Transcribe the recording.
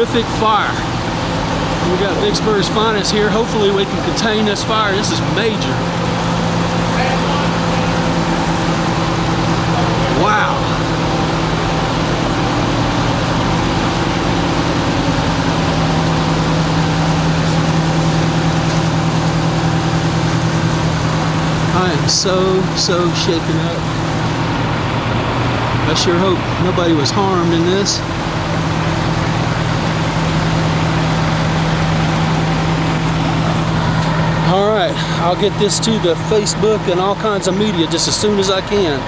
terrific fire. We got Vicksburg's finest here. Hopefully we can contain this fire. This is major. Wow. I am so shaken up. I sure hope nobody was harmed in this. All right, I'll get this to the Facebook and all kinds of media just as soon as I can.